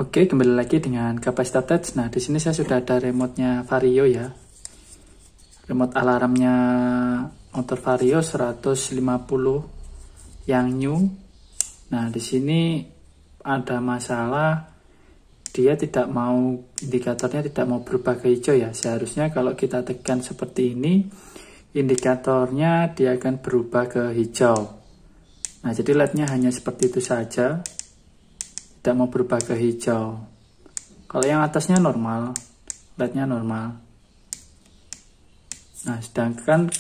Oke, kembali lagi dengan Kapasitor Touch. Nah, di sini saya sudah ada remote-nya Vario ya. Remote alarmnya motor Vario 150 yang new. Nah, di sini ada masalah, dia tidak mau, indikatornya tidak mau berubah ke hijau ya. Seharusnya kalau kita tekan seperti ini, indikatornya dia akan berubah ke hijau. Nah, jadi LED-nya hanya seperti itu saja, tidak mau berubah ke hijau. Kalau yang atasnya normal, LED-nya normal. Nah, sedangkan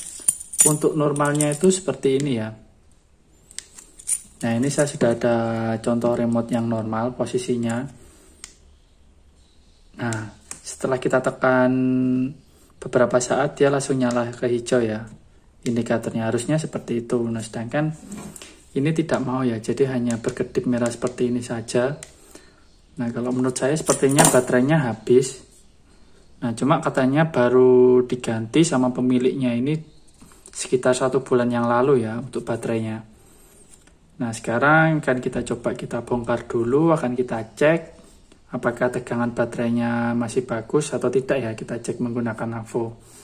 untuk normalnya itu seperti ini ya. Nah, ini saya sudah ada contoh remote yang normal posisinya. Nah, setelah kita tekan beberapa saat, dia langsung nyala ke hijau ya. Indikatornya harusnya seperti itu. Nah, sedangkan ini tidak mau ya, jadi hanya berkedip merah seperti ini saja. Nah, kalau menurut saya sepertinya baterainya habis. Nah, cuma katanya baru diganti sama pemiliknya ini sekitar 1 bulan yang lalu ya untuk baterainya. Nah, sekarang kan kita coba kita bongkar dulu, akan kita cek apakah tegangan baterainya masih bagus atau tidak ya. Kita cek menggunakan AVO.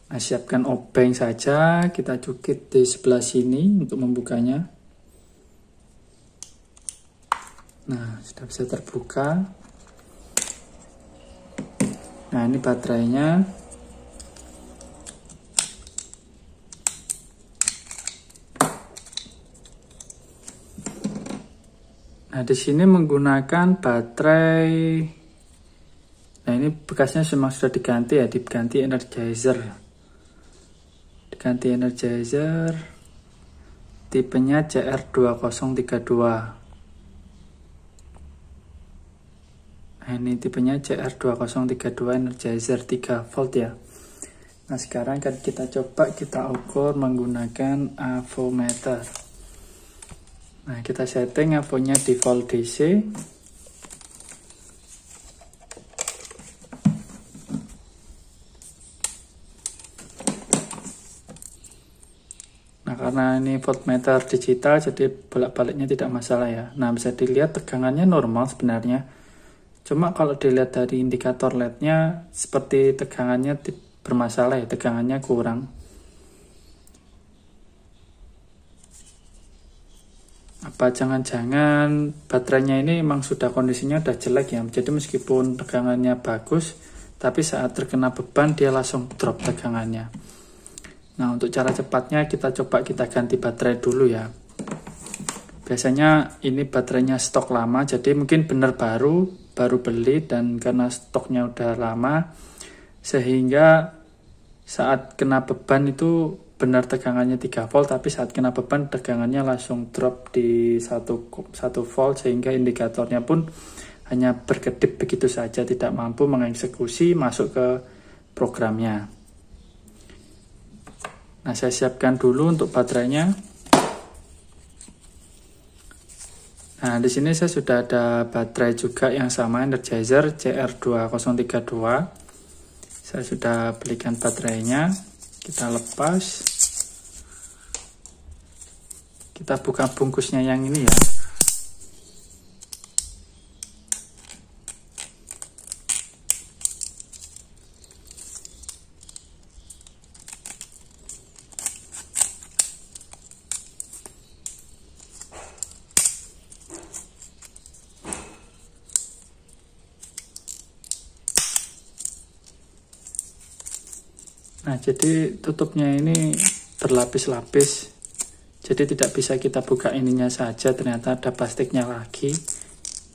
Nah, siapkan obeng saja, kita cukit di sebelah sini untuk membukanya. Nah, sudah bisa terbuka. Nah, ini baterainya. Nah, di sini menggunakan baterai. Nah, ini bekasnya memang sudah diganti ya, diganti Energizer. Ganti Energizer, tipenya CR2032. Nah, ini tipenya CR2032 Energizer 3 volt ya. Nah, sekarang kan kita coba kita ukur menggunakan avometer. Nah, kita setting avonya di volt DC. Nah, karena ini voltmeter digital, jadi bolak-baliknya tidak masalah ya. Nah, bisa dilihat tegangannya normal sebenarnya. Cuma kalau dilihat dari indikator LED-nya, seperti tegangannya bermasalah ya, tegangannya kurang. Apa jangan-jangan baterainya ini memang sudah kondisinya udah jelek ya. Jadi meskipun tegangannya bagus, tapi saat terkena beban dia langsung drop tegangannya. Nah, untuk cara cepatnya kita coba kita ganti baterai dulu ya. Biasanya ini baterainya stok lama, jadi mungkin benar baru beli, dan karena stoknya udah lama sehingga saat kena beban itu benar tegangannya 3 volt, tapi saat kena beban tegangannya langsung drop di 1 volt, sehingga indikatornya pun hanya berkedip begitu saja, tidak mampu mengeksekusi masuk ke programnya. Nah, saya siapkan dulu untuk baterainya. Nah, di sini saya sudah ada baterai juga yang sama, Energizer CR2032. Saya sudah belikan baterainya. Kita lepas. Kita buka bungkusnya yang ini ya. Nah, jadi tutupnya ini berlapis-lapis. Jadi tidak bisa kita buka ininya saja, ternyata ada plastiknya lagi.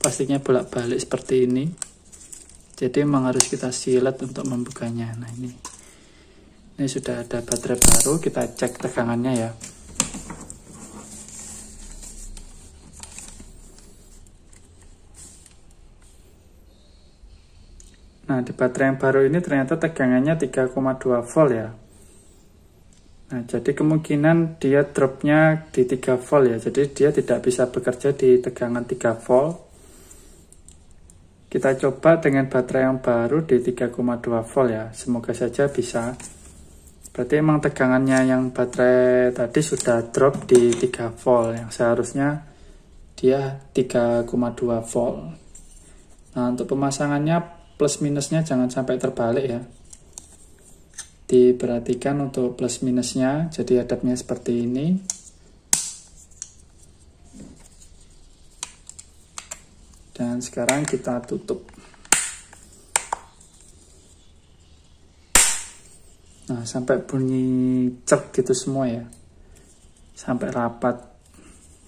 Plastiknya bolak-balik seperti ini. Jadi memang harus kita silet untuk membukanya. Nah, ini sudah ada baterai baru, kita cek tegangannya ya. Nah, di baterai yang baru ini ternyata tegangannya 3,2 volt ya. Nah, jadi kemungkinan dia dropnya di 3 volt ya. Jadi dia tidak bisa bekerja di tegangan 3 volt. Kita coba dengan baterai yang baru di 3,2 volt ya. Semoga saja bisa. Berarti emang tegangannya yang baterai tadi sudah drop di 3 volt. Yang seharusnya dia 3,2 volt. Nah, untuk pemasangannya plus minusnya jangan sampai terbalik ya. Diperhatikan untuk plus minusnya, jadi adapnya seperti ini. Dan sekarang kita tutup. Nah, sampai bunyi cek gitu semua ya. Sampai rapat.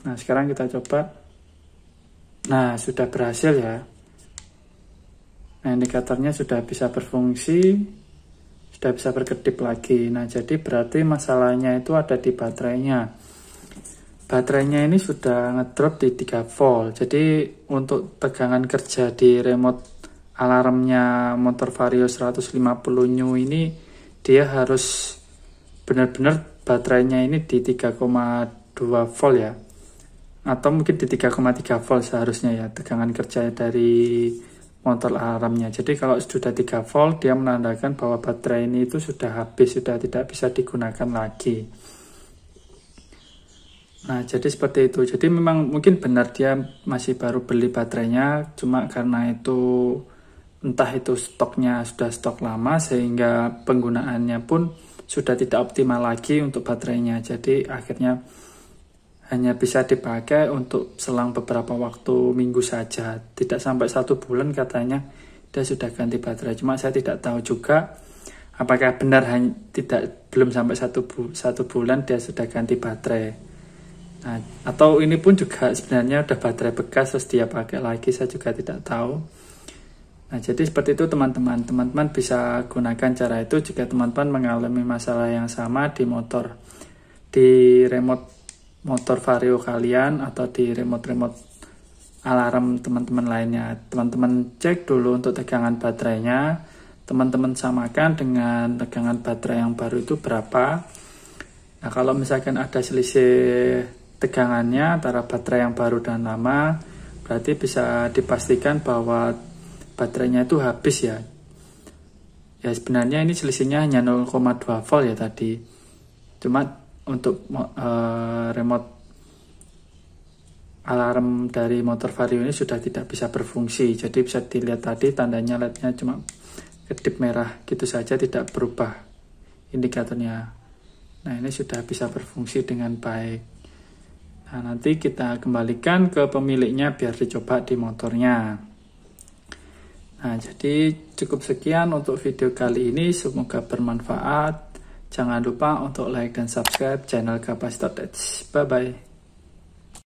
Nah, sekarang kita coba. Nah, sudah berhasil ya. Nah, indikatornya sudah bisa berfungsi, sudah bisa berkedip lagi. Nah, jadi berarti masalahnya itu ada di baterainya. Baterainya ini sudah ngedrop di 3 volt. Jadi untuk tegangan kerja di remote alarmnya motor Vario 150 new ini, dia harus benar-benar baterainya ini di 3,2 volt ya. Atau mungkin di 3,3 volt seharusnya ya, tegangan kerja dari motor alarmnya. Jadi kalau sudah 3 volt, dia menandakan bahwa baterai ini itu sudah habis, sudah tidak bisa digunakan lagi. Nah, jadi seperti itu. Jadi memang mungkin benar dia masih baru beli baterainya, cuma karena itu entah itu stoknya sudah stok lama sehingga penggunaannya pun sudah tidak optimal lagi untuk baterainya. Jadi akhirnya hanya bisa dipakai untuk selang beberapa waktu, minggu saja. Tidak sampai 1 bulan katanya dia sudah ganti baterai. Cuma saya tidak tahu juga apakah benar belum sampai satu bulan dia sudah ganti baterai. Nah, atau ini pun juga sebenarnya udah baterai bekas terus dia pakai lagi, saya juga tidak tahu. Nah, jadi seperti itu teman-teman. Teman-teman bisa gunakan cara itu jika teman-teman mengalami masalah yang sama di remote motor Vario kalian atau di remote alarm teman-teman lainnya. Teman-teman cek dulu untuk tegangan baterainya. Teman-teman samakan dengan tegangan baterai yang baru itu berapa. Nah, kalau misalkan ada selisih tegangannya antara baterai yang baru dan lama, berarti bisa dipastikan bahwa baterainya itu habis ya. Ya sebenarnya ini selisihnya hanya 0,2 volt ya tadi. Cuma untuk remote alarm dari motor Vario ini sudah tidak bisa berfungsi. Jadi bisa dilihat tadi tandanya LED-nya cuma kedip merah gitu saja, tidak berubah indikatornya. Nah, ini sudah bisa berfungsi dengan baik. Nah, nanti kita kembalikan ke pemiliknya biar dicoba di motornya. Nah, jadi cukup sekian untuk video kali ini. Semoga bermanfaat. Jangan lupa untuk like dan subscribe channel Kapasitor Tech. Bye-bye.